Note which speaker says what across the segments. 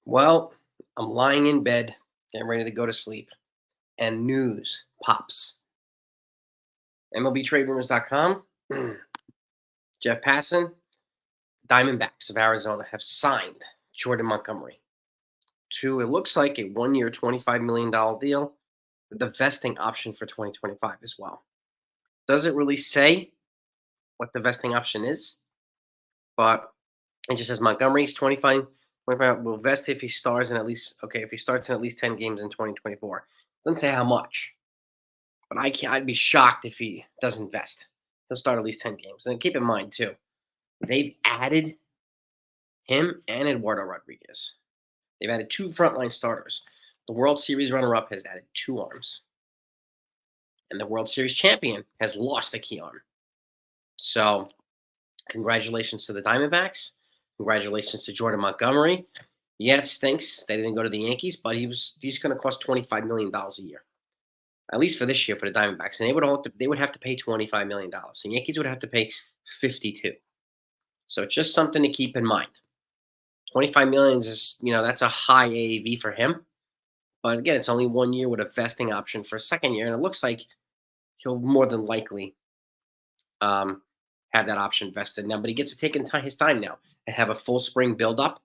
Speaker 1: Well, I'm lying in bed, getting ready to go to sleep, and news pops. MLBTradeRumors.com. Jeff Passan, Diamondbacks of Arizona have signed Jordan Montgomery to, it looks like, a 1 year, $25 million deal with the vesting option for 2025 as well. Doesn't really say what the vesting option is, but it just says Montgomery's 25 will vest if he starts in at least, okay, if he starts in at least 10 games in 2024. Doesn't say how much. But I'd be shocked if he doesn't vest. He'll start at least 10 games. And keep in mind, too, they've added him and Eduardo Rodriguez. They've added two frontline starters. The World Series runner up has added two arms. And the World Series champion has lost a key arm. So, congratulations to the Diamondbacks. Congratulations to Jordan Montgomery. Yeah, it stinks they didn't go to the Yankees, but he's going to cost $25 million a year. At least for this year for the Diamondbacks, and they would have to pay $25 million. The Yankees would have to pay 52. So it's just something to keep in mind. 25 million is, that's a high AAV for him. But again, it's only 1 year with a vesting option for a second year, and it looks like he'll more than likely have that option vested now. But he gets to take his time now and have a full spring buildup,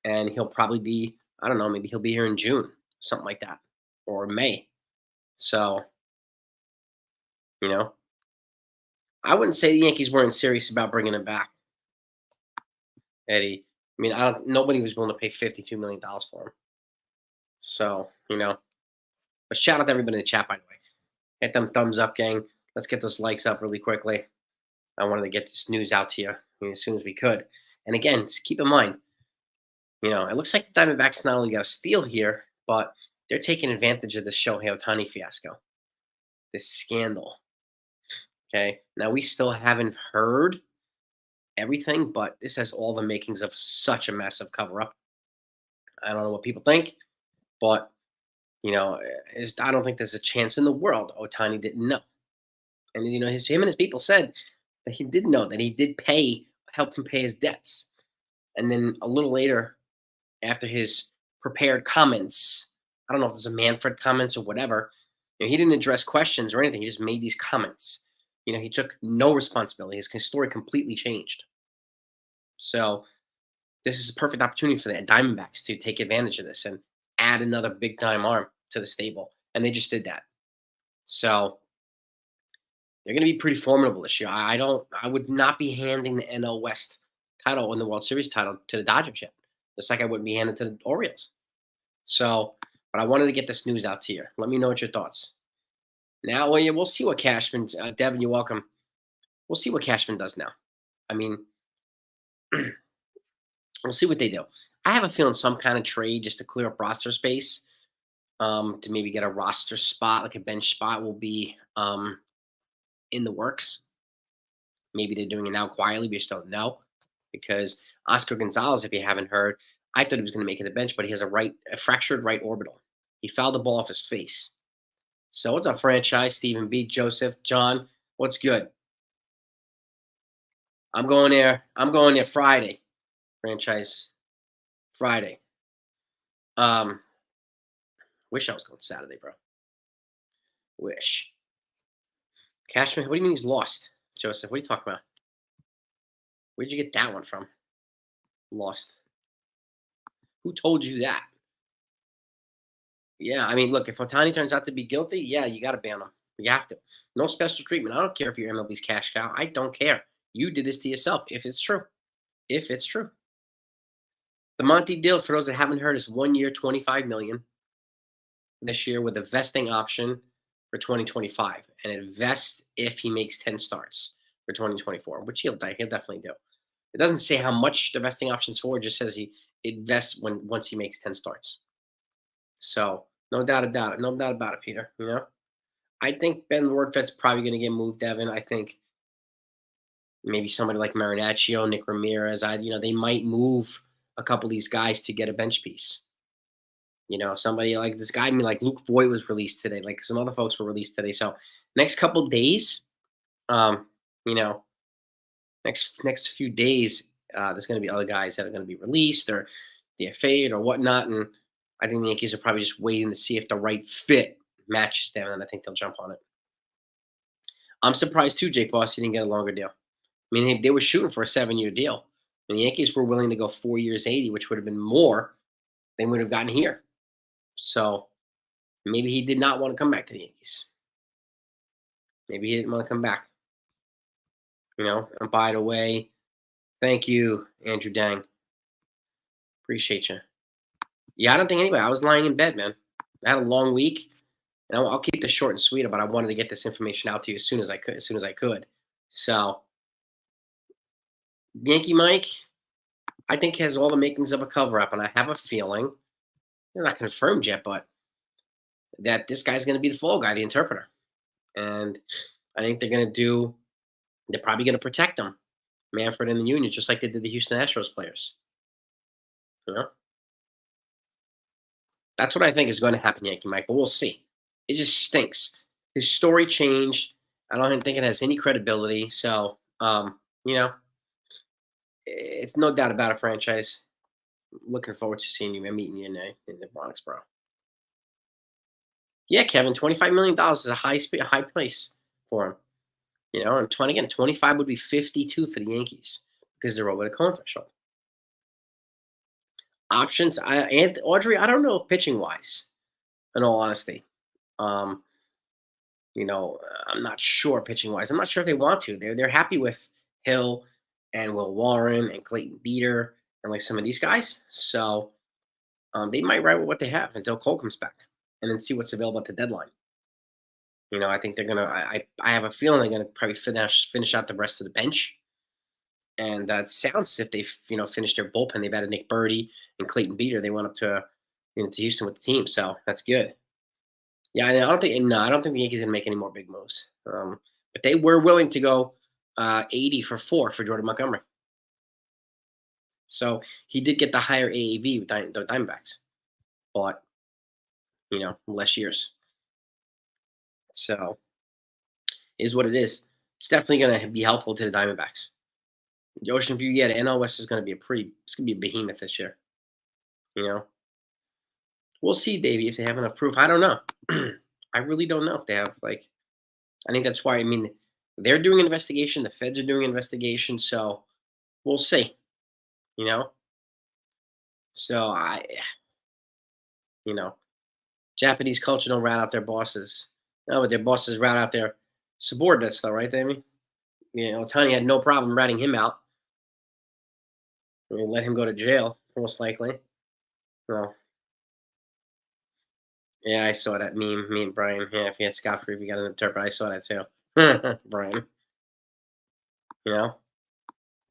Speaker 1: and he'll probably be, I don't know, maybe he'll be here in June, something like that, or May. So, I wouldn't say the Yankees weren't serious about bringing him back, Eddie. I mean, nobody was willing to pay $52 million for him. So, but shout out to everybody in the chat, by the way. Hit them thumbs up, gang. Let's get those likes up really quickly. I wanted to get this news out to you as soon as we could. And again, keep in mind, it looks like the Diamondbacks not only got a steal here, but they're taking advantage of the Shohei Otani fiasco, this scandal. Okay. Now, we still haven't heard everything, but this has all the makings of such a massive cover up. I don't know what people think, but I don't think there's a chance in the world Otani didn't know. And him and his people said that he did know, that he did help him pay his debts. And then a little later, after his prepared comments, I don't know if there's a Manfred comments or whatever, he didn't address questions or anything. He just made these comments. He took no responsibility. His story completely changed. So this is a perfect opportunity for the Diamondbacks to take advantage of this and add another big time arm to the stable. And they just did that. So they're going to be pretty formidable this year. I would not be handing the NL West title and the World Series title to the Dodgers yet. Just like I wouldn't be handing to the Orioles. So, but I wanted to get this news out to you. Let me know what your thoughts. Now, we'll see what Cashman, Devin, you're welcome. We'll see what Cashman does now. I mean, we'll see what they do. I have a feeling some kind of trade just to clear up roster space, to maybe get a roster spot, like a bench spot, will be in the works. Maybe they're doing it now quietly. We just don't know, because Oscar Gonzalez, if you haven't heard, I thought he was going to make it the bench, but he has a fractured right orbital. He fouled the ball off his face. So what's up, franchise? Stephen B, Joseph, John, what's good? I'm going there Friday. Franchise Friday. Wish I was going Saturday, bro. Wish. Cashman, what do you mean he's lost? Joseph, what are you talking about? Where'd you get that one from? Lost. Who told you that? Yeah, I mean, look, if Otani turns out to be guilty, yeah, you got to ban him. You have to. No special treatment. I don't care if you're MLB's cash cow. I don't care. You did this to yourself, if it's true. If it's true. The Monty deal, for those that haven't heard, is 1 year, $25 million this year with a vesting option for 2025. And it vests if he makes 10 starts for 2024, which he'll definitely do. It doesn't say how much the vesting option's for. It just says it vests once he makes 10 starts. So no doubt about it. No doubt about it, Peter. I think Ben Rortved's probably going to get moved, Devin. I think maybe somebody like Marinaccio, Nick Ramirez, they might move a couple of these guys to get a bench piece. Somebody like this guy, like Luke Voigt was released today. Like some other folks were released today. So next couple of days, next few days, there's going to be other guys that are going to be released, or DFA'd or whatnot. And I think the Yankees are probably just waiting to see if the right fit matches them, and I think they'll jump on it. I'm surprised too, Jake Boss, he didn't get a longer deal. I mean, they were shooting for a 7-year deal, and the Yankees were willing to go 4 years, 80, which would have been more than would have gotten here. So maybe he did not want to come back to the Yankees. Maybe he didn't want to come back. And by the way, thank you, Andrew Dang. Appreciate you. Yeah, I don't think anybody. I was lying in bed, man. I had a long week, and I'll keep this short and sweet. But I wanted to get this information out to you as soon as I could. So, Yankee Mike, I think has all the makings of a cover up, and I have a feeling it's not confirmed yet, but that this guy's going to be the fall guy, the interpreter, and I think they're going to do. They're probably going to protect him, Manfred and the Union, just like they did the Houston Astros players. That's what I think is going to happen, Yankee Mike, but we'll see. It just stinks. His story changed. I don't think it has any credibility. So, it's no doubt about a franchise. Looking forward to seeing you and meeting you in the Bronx, bro. Yeah, Kevin, $25 million is a high place for him. And 25 would be 52 for the Yankees because they're over the cone threshold. Options, and Audrey, I don't know if pitching wise, in all honesty. I'm not sure pitching wise. I'm not sure if they want to. They're happy with Hill and Will Warren and Clayton Beater and like some of these guys. So they might ride with what they have until Cole comes back and then see what's available at the deadline. I think they're gonna. I have a feeling they're gonna probably finish out the rest of the bench. And that sounds as if they've finished their bullpen. They've added Nick Birdie and Clayton Beater. They went up to Houston with the team, so that's good. Yeah, I don't think the Yankees are gonna make any more big moves. But they were willing to go 80 for 4 for Jordan Montgomery. So he did get the higher AAV with the Diamondbacks, but less years. So is what it is. It's definitely gonna be helpful to the Diamondbacks. The Ocean View, yeah, the NL West is going to be it's going to be a behemoth this year. We'll see, Davey, if they have enough proof. I don't know. I really don't know if they have, I think that's why, they're doing an investigation. The feds are doing an investigation. So we'll see, So Japanese culture don't rat out their bosses. No, but their bosses rat out their subordinates, though, right, Davey? Otani had no problem ratting him out. Let him go to jail, most likely. Well, yeah, I saw that meme. Me and Brian. Yeah, if he had Scott Free, we got an interpreter. I saw that too. Brian.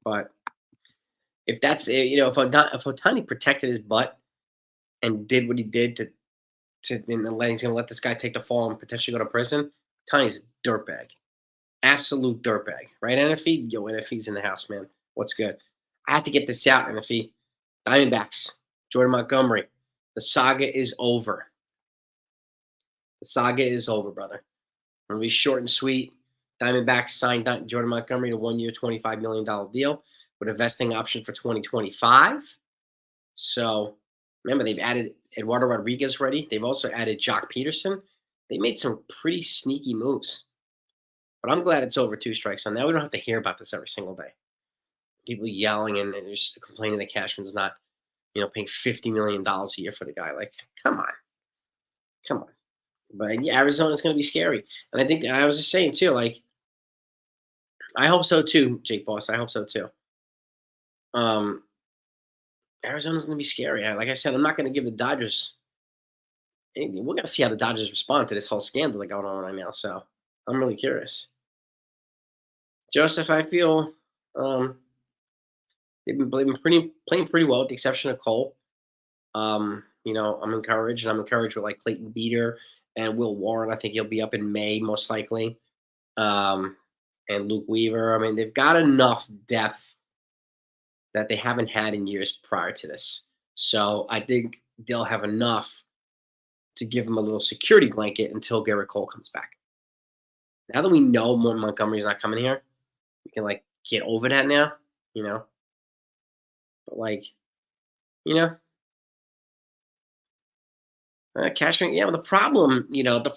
Speaker 1: But if that's if Otani protected his butt and did what he did he's going to let this guy take the fall and potentially go to prison, Otani's a dirtbag. Absolute dirtbag. Right, NFE? Yo, NFE's in the house, man. What's good? I have to get this out, NFE. Diamondbacks, Jordan Montgomery. The saga is over. The saga is over, brother. I'm going to be short and sweet. Diamondbacks signed Jordan Montgomery to 1 year, $25 million deal with a vesting option for 2025. So, remember, they've added Eduardo Rodriguez already. They've also added Jock Peterson. They made some pretty sneaky moves. But I'm glad it's over 2 strikes. So now we don't have to hear about this every single day. People yelling and just complaining that Cashman's not, paying $50 million a year for the guy. Come on. But yeah, Arizona's going to be scary. And I think I was just saying too, I hope so too, Jake Boss. I hope so too. Arizona's going to be scary. Like I said, I'm not going to give the Dodgers anything. We're going to see how the Dodgers respond to this whole scandal that's going on right now. So I'm really curious. Joseph, I feel they've been playing pretty well with the exception of Cole. I'm encouraged, and I'm encouraged with Clayton Beater and Will Warren. I think he'll be up in May most likely. And Luke Weaver. They've got enough depth that they haven't had in years prior to this. So I think they'll have enough to give them a little security blanket until Garrett Cole comes back. Now that we know Montgomery's not coming here, we can get over that now, But Cashman, yeah. Well, the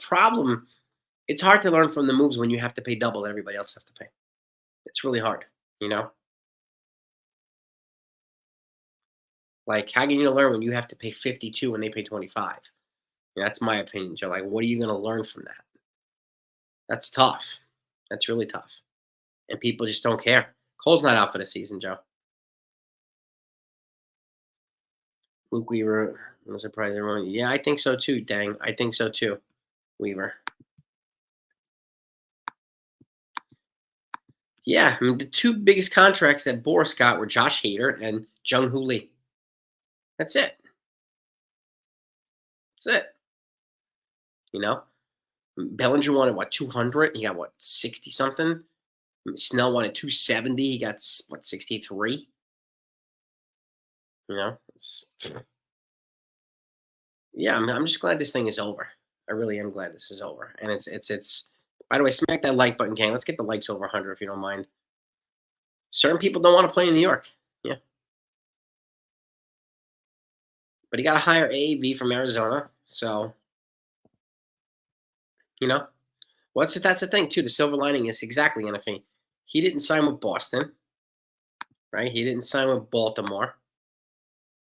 Speaker 1: problem, it's hard to learn from the moves when you have to pay double that everybody else has to pay. It's really hard, you know? Like, how can you learn when you have to pay 52 and they pay 25? That's my opinion, Joe. Like, what are you going to learn from that? That's tough. That's really tough. And people just don't care. Cole's not out for the season, Joe. Luke Weaver, I'm surprised everyone. Yeah, I think so too, dang. I think so too, Weaver. Yeah, I mean, the two biggest contracts that Borris got were Josh Hader and Jung Hoo Lee. That's it. That's it. You know, Bellinger wanted what 200. He got what 60 something. Snell wanted 270. He got what 63. Yeah. I'm just glad this thing is over. I really am glad this is over. And it's. By the way, smack that like button, gang. Let's get the likes over 100 if you don't mind. Certain people don't want to play in New York. Yeah, but he got a higher AAV from Arizona, so you know. That's the thing too. The silver lining is exactly NFA. He didn't sign with Boston, right? He didn't sign with Baltimore,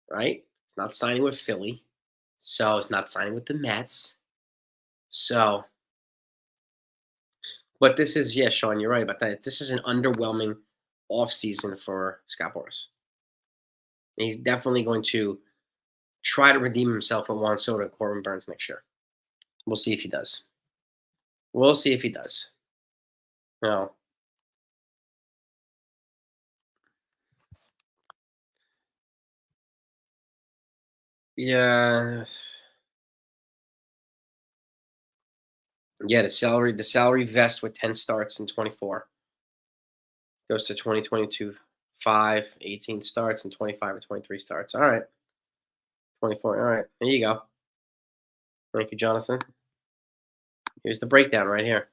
Speaker 1: right? He's not signing with Philly, so he's not signing with the Mets. So, but this is Sean, you're right about that. This is an underwhelming offseason for Scott Borris. And he's definitely going to try to redeem himself with Juan Soto and Corbin Burns next year. We'll see if he does. We'll see if he does. No. Yeah. Yeah, the salary vest with 10 starts in 24. Goes to 2022, 5, 18 starts and 25 or 23 starts. All right. 24. All right. There you go. Thank you, Jonathan. Here's the breakdown right here.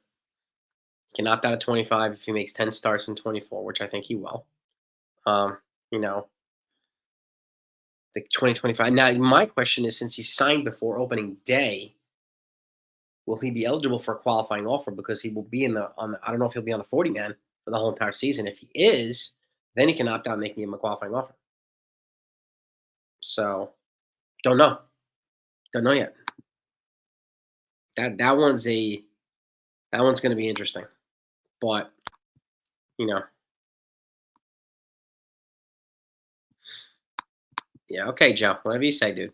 Speaker 1: He can opt out of 25 if he makes 10 starts in 24, which I think he will. Um, you know, the 2025. Now, my question is, since he signed before opening day, will he be eligible for a qualifying offer because he will be I don't know if he'll be on the 40 man for the whole entire season. If he is, then he can opt out, making him a qualifying offer. So, don't know. Don't know yet. That one's going to be interesting. But, you know, yeah, okay, Joe. Whatever you say, dude.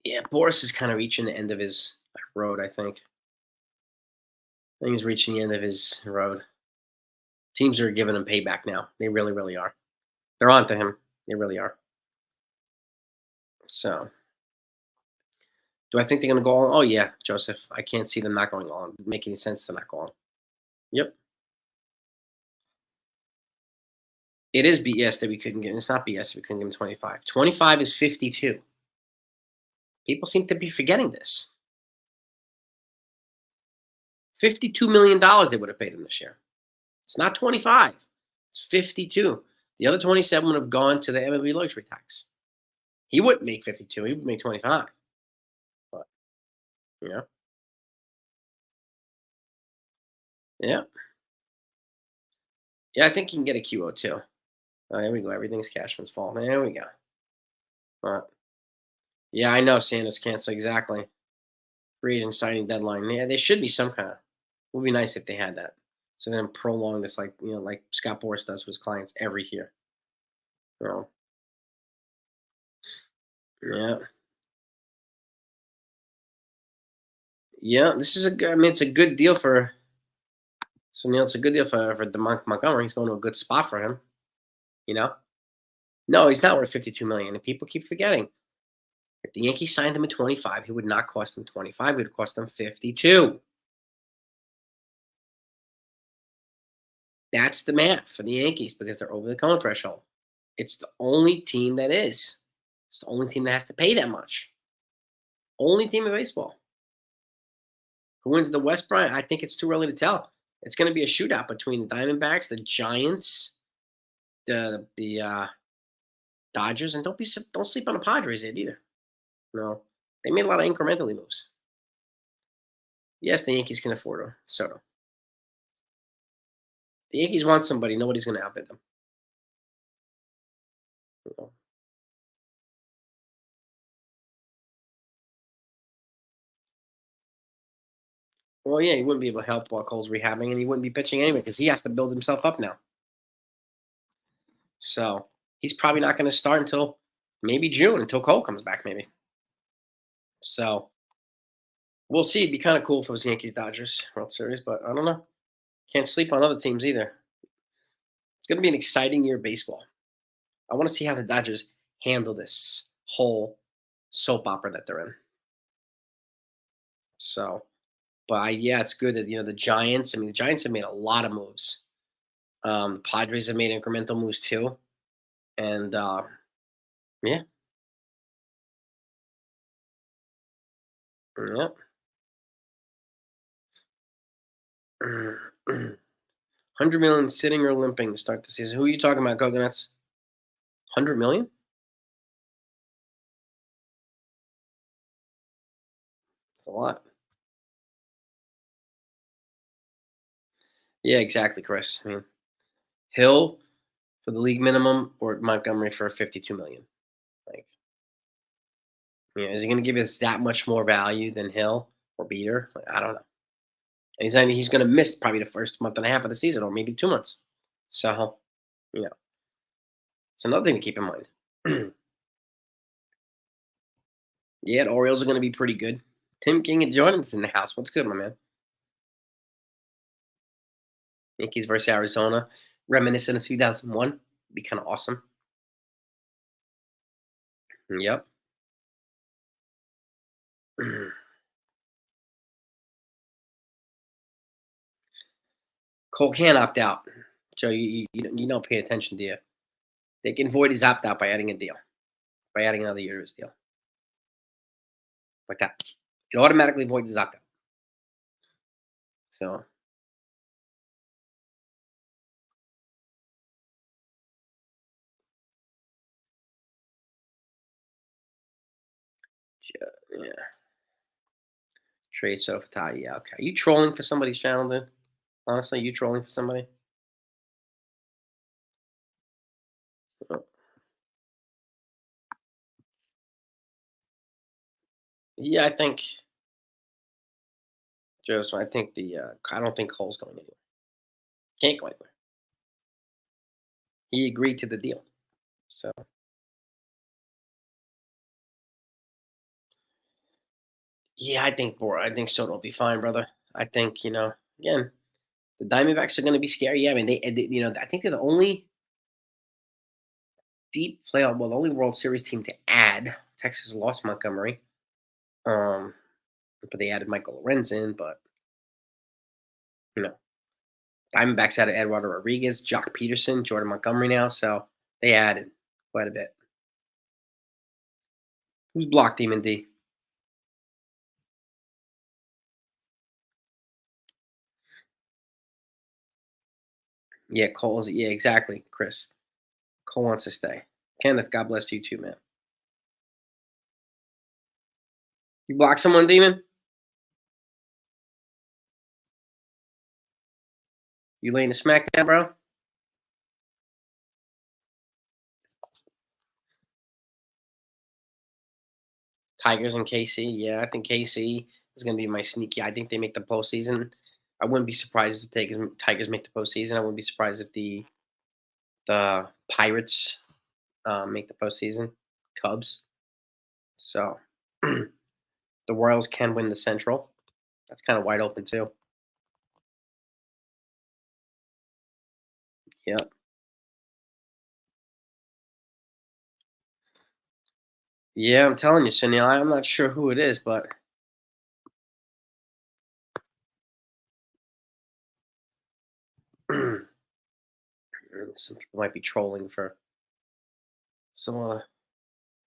Speaker 1: Yeah, Boris is kind of reaching the end of his road, I think. I think he's reaching the end of his road. Teams are giving him payback now. They really, really are. They're on to him. They really are. So, do I think they're going to go on? Oh, yeah, Joseph. I can't see them not going on. Make any sense to not go on. Yep. It is BS that we couldn't get. It's not BS that we couldn't give him 25. 25 is 52. People seem to be forgetting this. $52 million they would have paid him this year. It's not 25. It's 52. The other 27 would have gone to the MLB luxury tax. He wouldn't make 52. He would make 25. But, you know. Yeah. Yeah, I think you can get a QO too. Oh, there we go. Everything's Cashman's fault. There we go. Yeah, I know Sanders cancel exactly. Free agent signing deadline. Yeah, there should be some kind of. It would be nice if they had that. So then prolong this, like Scott Boras does with his clients every year. You know. Yeah. Yeah, this is a good. I mean, it's a good deal for. So Neil, it's a good deal for Montgomery. He's going to a good spot for him. You know. No, he's not worth 52 million, and people keep forgetting. If the Yankees signed him at 25, he would not cost them 25. It would cost them 52. That's the math for the Yankees because they're over the Cohen threshold. It's the only team that is. It's the only team that has to pay that much. Only team in baseball. Who wins the West, Brian? I think it's too early to tell. It's going to be a shootout between the Diamondbacks, the Giants, the Dodgers, and don't sleep on the Padres yet either. No, they made a lot of incrementally moves. Yes, the Yankees can afford Soto. The Yankees want somebody. Nobody's going to outbid them. You know. Well, yeah, he wouldn't be able to help while Cole's rehabbing, and he wouldn't be pitching anyway because he has to build himself up now. So he's probably not going to start until maybe June, until Cole comes back, maybe. So we'll see. It'd be kind of cool if it was Yankees Dodgers World Series, but I don't know. Can't sleep on other teams either. It's going to be an exciting year of baseball. I want to see how the Dodgers handle this whole soap opera that they're in. So, but yeah, it's good that the Giants. I mean, the Giants have made a lot of moves. The Padres have made incremental moves too, and yeah, yeah. 100 million sitting or limping to start the season. Who are you talking about, Coconuts? 100 million? That's a lot. Yeah, exactly, Chris. I mean, Hill for the league minimum or Montgomery for 52 million. Like, is he going to give us that much more value than Hill or Beater? Like, I don't know. And he's going to miss probably the first month and a half of the season, or maybe 2 months. So, you know, it's another thing to keep in mind. Yeah, the Orioles are going to be pretty good. Tim King and Jordan's in the house. What's good, my man? Yankees versus Arizona, reminiscent of 2001. Be kind of awesome. Yep. Cole can't opt out. Joe, you don't pay attention, do you? They can void his opt out by adding a deal, by adding another year to his deal, like that. It automatically voids his opt out. So, yeah, trade so for yeah, okay. You trolling for somebody's channel, dude? Honestly, you trolling for somebody? Uh, Yeah, I think. Just, I think I don't think Cole's going anywhere. Can't go anywhere. He agreed to the deal. So, yeah, I think Soto will be fine, brother. I think again, the Diamondbacks are going to be scary. Yeah, I mean, I think they're the only deep playoff, well, the only World Series team to add. Texas lost Montgomery, um, but they added Michael Lorenzen. But you know, Diamondbacks added Eduardo Rodriguez, Jock Peterson, Jordan Montgomery now, so they added quite a bit. Who's blocked Demon D? Yeah, Cole's. Yeah, exactly, Chris. Cole wants to stay. Kenneth, God bless you too, man. You block someone, Demon? You laying the smack down, bro? Tigers and KC. Yeah, I think KC is going to be my sneaky. I think they make the postseason. I wouldn't be surprised if the Tigers make the postseason. I wouldn't be surprised if the Pirates make the postseason. Cubs. So the Royals can win the Central. That's kind of wide open too. Yeah. Yeah, I'm telling you, Sunil. I'm not sure who it is, but some people might be trolling for some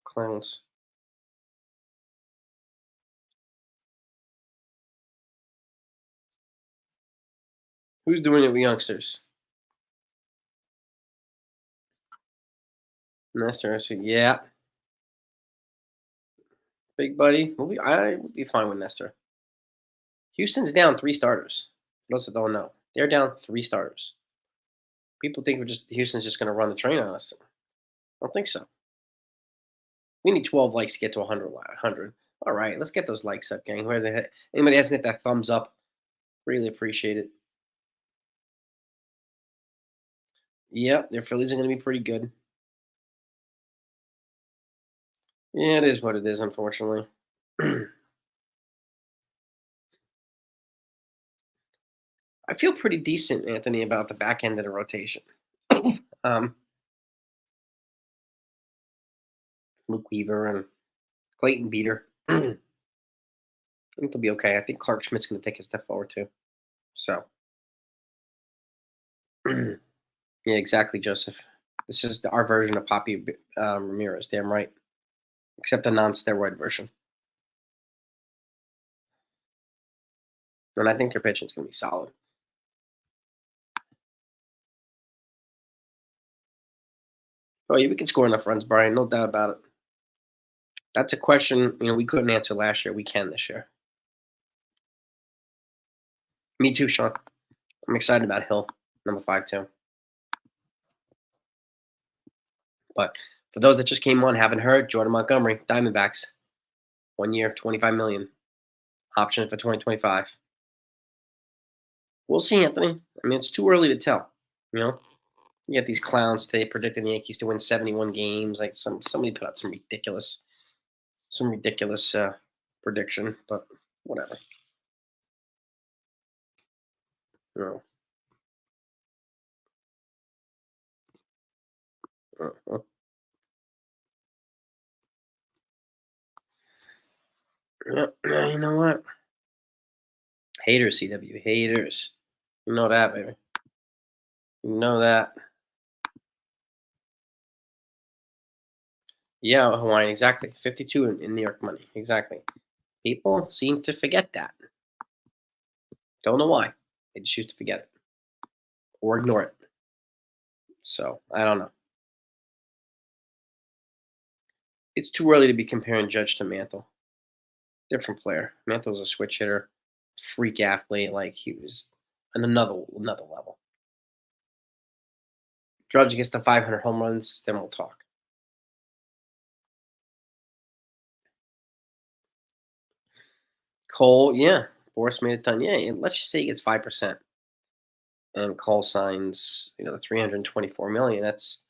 Speaker 1: clowns. Who's doing it with youngsters? Nestor. Yeah. big buddy. I will be fine with Nestor. Houston's down 3 starters. For those that don't know, they're down 3 starters. People think Houston's just going to run the train on us. I don't think so. We need 12 likes to get to 100. 100. All right, let's get those likes up, gang. Anybody hasn't hit that thumbs up, really appreciate it. Yep, their Phillies are going to be pretty good. Yeah, it is what it is, unfortunately. I feel pretty decent, Anthony, about the back end of the rotation. um, Luke Weaver and Clayton Beater. I think they'll be okay. I think Clark Schmidt's going to take a step forward too. So, yeah, exactly, Joseph. This is our version of Poppy Ramirez. Damn right, except a non-steroid version. And I think their pitching's going to be solid. Oh yeah, we can score enough runs, Brian. No doubt about it. That's a question we couldn't answer last year. We can this year. Me too, Sean. I'm excited about Hill, number 5 too. But for those that just came on, haven't heard, Jordan Montgomery, Diamondbacks, 1 year, $25 million, option for 2025. We'll see, Anthony. I mean, it's too early to tell. You get these clowns today predicting the Yankees to win 71 games. Like somebody put out some ridiculous prediction, but whatever. You know. You know what? Haters, CW. Haters. You know that, baby. You know that. Yeah, Hawaiian, exactly. 52 in New York money. Exactly. People seem to forget that. Don't know why. They just choose to forget it or ignore it. So, I don't know. It's too early to be comparing Judge to Mantle. Different player. Mantle's a switch hitter, freak athlete. Like he was on another level. Judge gets to 500 home runs, then we'll talk. Cole, yeah, Borris made a ton. Yeah, and let's just say he gets 5%, and Cole signs, the 324 million. That's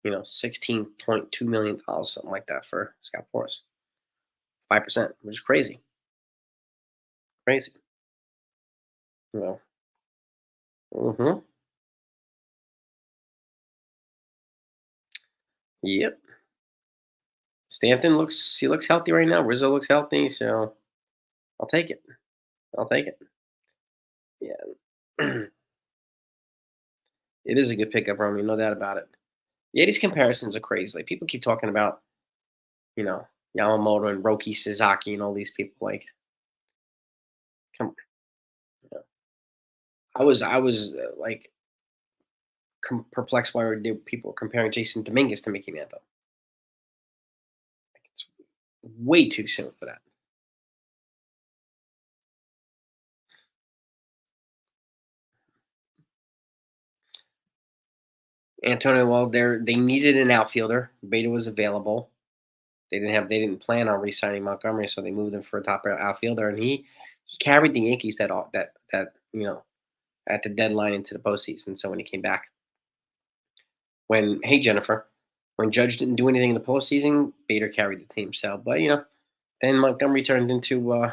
Speaker 1: $16.2 million, something like that for Scott Forrest. 5%, which is crazy. Crazy. You know. Mm-hmm. Yep. Stanton looks healthy right now. Rizzo looks healthy, so I'll take it. I'll take it. Yeah. It is a good pickup, Romy, no doubt about it. Yeah, these comparisons are crazy. Like people keep talking about, you know, Yamamoto and Roki Sasaki and all these people. Like, come on. You know. I was like perplexed why people were comparing Jason Dominguez to Mickey Mantle. Like, it's way too soon for that. Antonio, well, they needed an outfielder. Beta was available. They didn't plan on re-signing Montgomery, so they moved him for a top outfielder, and he carried the Yankees at the deadline into the postseason. So when he came back, hey Jennifer, when Judge didn't do anything in the postseason, Bader carried the team. So, but then Montgomery turned into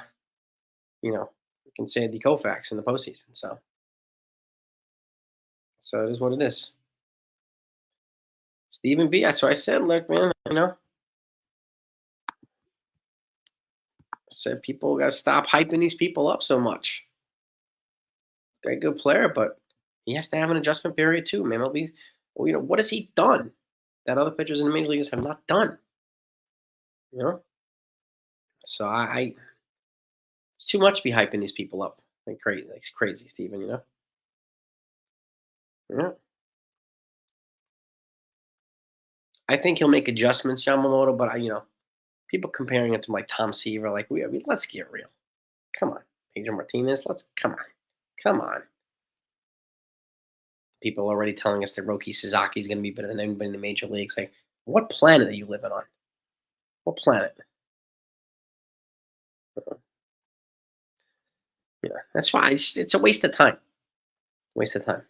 Speaker 1: you can say the Koufax in the postseason. So it is what it is. Stephen B. That's what I said. Look, man, said people got to stop hyping these people up so much. Great, good player, but he has to have an adjustment period too, man. What has he done that other pitchers in the major leagues have not done? You know, so it's too much to be hyping these people up like crazy, Steven. Yeah. I think he'll make adjustments, Yamamoto, but People comparing it to like Tom Seaver, like I mean, let's get real. Come on, Pedro Martinez. Let's come on. People are already telling us that Roki Sasaki is going to be better than anybody in the major leagues. Like, what planet are you living on? What planet? Yeah, that's why it's a waste of time. Waste of time.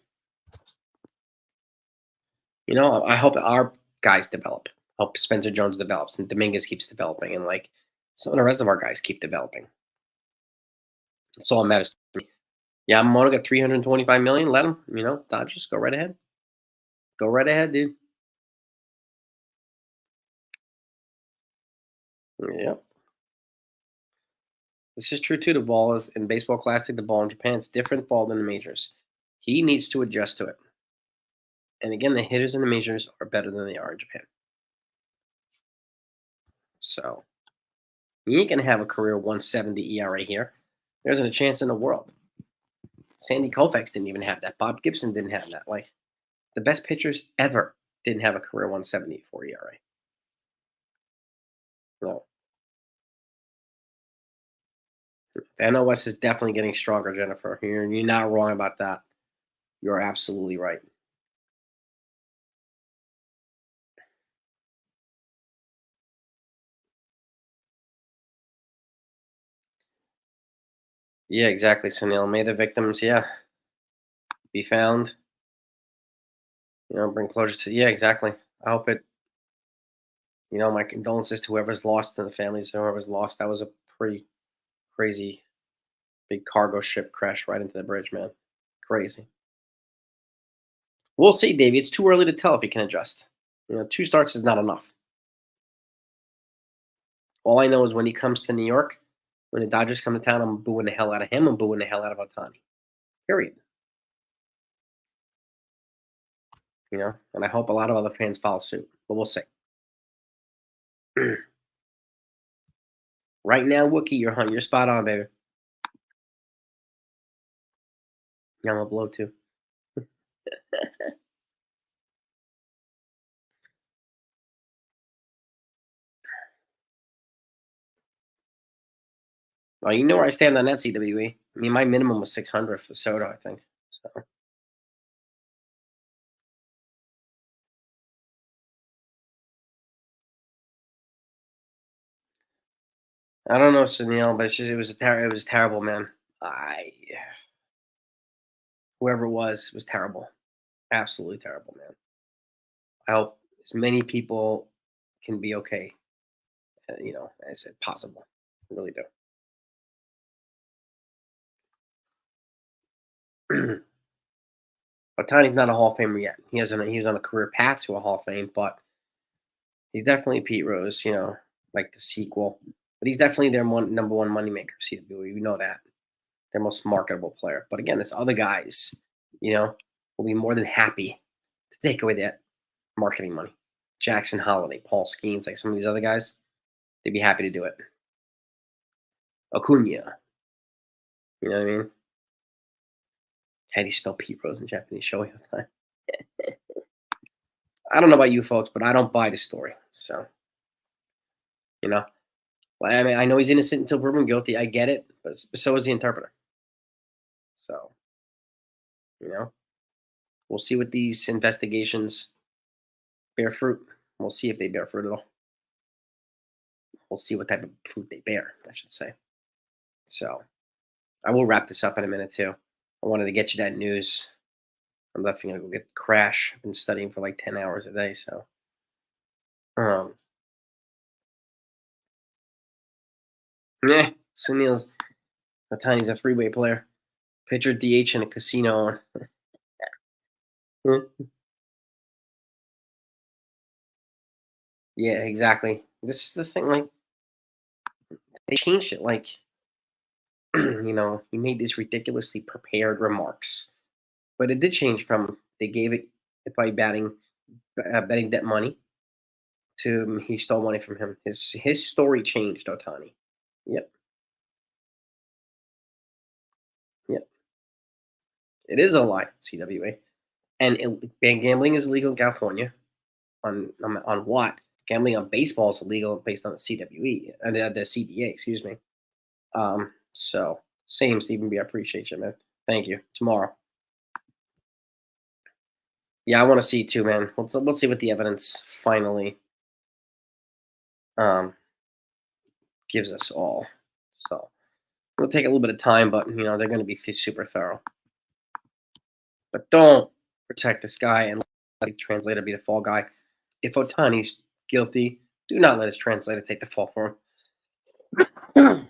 Speaker 1: I hope our guys develop. Hope Spencer Jones develops and Dominguez keeps developing, and like some of the rest of our guys keep developing. That's all that matters to me. Yamamoto got 325 million. Let him. Dodgers go right ahead. Go right ahead, dude. Yep. This is true too. The ball is in baseball classic. The ball in Japan is different ball than the majors. He needs to adjust to it. And again, the hitters in the majors are better than they are in Japan. So you ain't gonna have a career 170 ERA here. There isn't a chance in the world. Sandy Koufax didn't even have that. Bob Gibson didn't have that. Like the best pitchers ever didn't have a career 174 ERA. No. The NOS is definitely getting stronger, Jennifer. You're not wrong about that. You're absolutely right. Yeah, exactly, Sunil. May the victims, be found. Bring closure to. Yeah, exactly. I hope it. My condolences to whoever's lost and the families of whoever's lost. That was a pretty crazy big cargo ship crash right into the bridge, man. Crazy. We'll see, Davey. It's too early to tell if he can adjust. Two starts is not enough. All I know is when he comes to New York, when the Dodgers come to town, I'm booing the hell out of him. I'm booing the hell out of Otani. Period. And I hope a lot of other fans follow suit, but we'll see. Right now, Wookie, you're spot on, baby. Yeah, I'm gonna blow too. Well, you know where I stand on that CWE. I mean, my minimum was 600 for Soto, I think. So I don't know, Sunil, but it was terrible, man. I Whoever it was terrible, absolutely terrible, man. I hope as many people can be okay, as it possible. I really do. Otani's not a Hall of Famer yet. He was on a career path to a Hall of Fame, but he's definitely Pete Rose, like the sequel. But he's definitely their number one moneymaker, CW. We know that. Their most marketable player. But again, there's other guys, will be more than happy to take away that marketing money. Jackson Holiday, Paul Skeens, like some of these other guys, they'd be happy to do it. Acuna, you know what I mean? How do you spell Pete Rose in Japanese? Show me time. I don't know about you folks, but I don't buy the story. So, you know, well, I mean, I know he's innocent until proven guilty. I get it, but so is the interpreter. So, you know, we'll see what these investigations bear fruit. We'll see if they bear fruit at all. We'll see what type of fruit they bear, I should say. So, I will wrap this up in a minute too. I wanted to get you that news. I'm definitely gonna go get Crash. I've been studying for like 10 hours a day, so um yeah, Sunil's Otani's a three-way player. Pitcher, DH, and a casino. Hmm. Yeah, exactly. This is the thing, like they changed it. Like, he made these ridiculously prepared remarks, but it did change from they gave it by betting that money to he stole money from him. His story changed, Otani. Yep, yep. It is a lie, CWA, and gambling is legal in California. On what? Gambling on baseball is illegal based on the CWE, the CBA, excuse me. So same, Stephen B. I appreciate you, man. Thank you. Tomorrow. Yeah, I want to see too, man. Let's see what the evidence finally um gives us all. So it'll take a little bit of time, but they're going to be super thorough. But don't protect this guy and let the translator be the fall guy. If Otani's guilty, do not let his translator take the fall for him.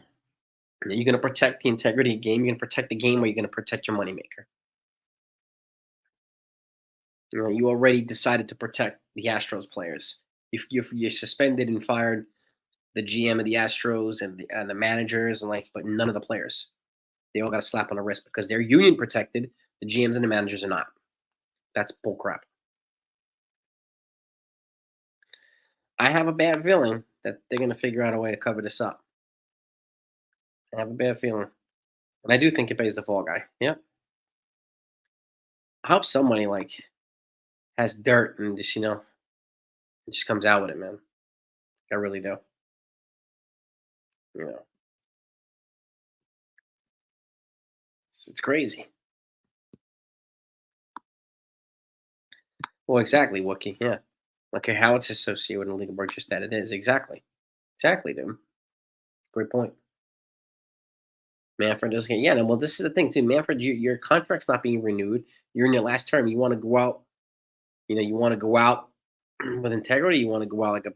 Speaker 1: You're going to protect the integrity of the game. You're going to protect the game, or you're going to protect your moneymaker. You already decided to protect the Astros players. You suspended and fired the GM of the Astros and the managers, but none of the players. They all got a slap on the wrist because they're union protected. The GMs and the managers are not. That's bullcrap. I have a bad feeling that they're going to figure out a way to cover this up. I have a bad feeling. And I do think it pays the fall guy. Yeah. I hope somebody has dirt and just comes out with it, man. I really do. It's crazy. Well, exactly, Wookie. Yeah. Okay, how it's associated with a legal break, just that it is. Exactly. Exactly, dude. Great point. Manfred doesn't get, yeah, no, well, this is the thing too. Manfred, your contract's not being renewed. You're in your last term. You want to go out, you want to go out with integrity, you want to go out like a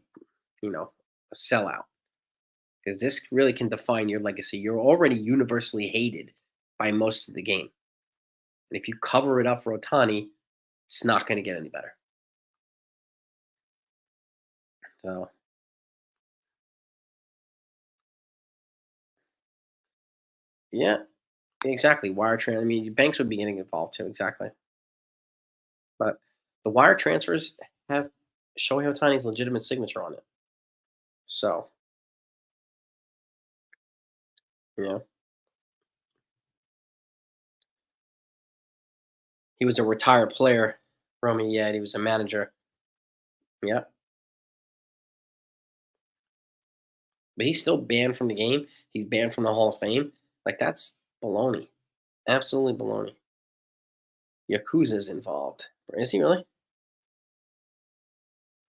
Speaker 1: sellout. Because this really can define your legacy. You're already universally hated by most of the game. And if you cover it up for Otani, it's not going to get any better. So, yeah, exactly. Wire transfer. I mean, banks would be getting involved too. Exactly. But the wire transfers have Shohei Otani's legitimate signature on it. So, you know, he was a retired player, Romy. Yeah, he was a manager. Yeah, but he's still banned from the game. He's banned from the Hall of Fame. That's baloney. Absolutely baloney. Yakuza's involved. Is he really?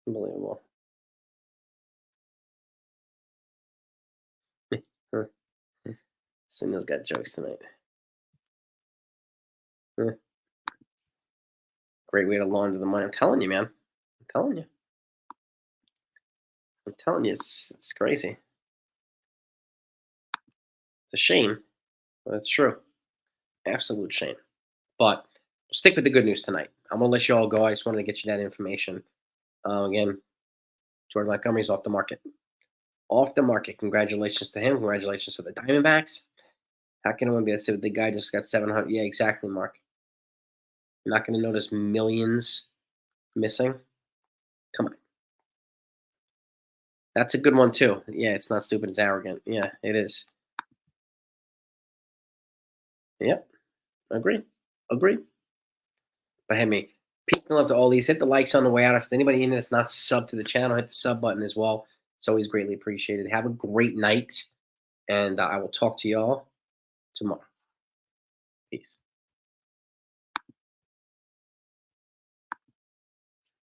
Speaker 1: Unbelievable. Sindel's got jokes tonight. Huh. Great way to launder the money. I'm telling you, man. I'm telling you. I'm telling you, it's crazy. It's a shame, but it's true. Absolute shame. But we'll stick with the good news tonight. I'm gonna let you all go. I just wanted to get you that information. Again, Jordan Montgomery's off the market. Off the market. Congratulations to him. Congratulations to the Diamondbacks. How can anyone be able to say the guy just got 700? Yeah, exactly, Mark. You're not going to notice millions missing. Come on. That's a good one, too. Yeah, it's not stupid. It's arrogant. Yeah, it is. Yep. Agree. Agree. But hey, me. Peace and love to all these. Hit the likes on the way out. If there's anybody in there that's not subbed to the channel, hit the sub button as well. It's always greatly appreciated. Have a great night. And I will talk to y'all tomorrow. Peace.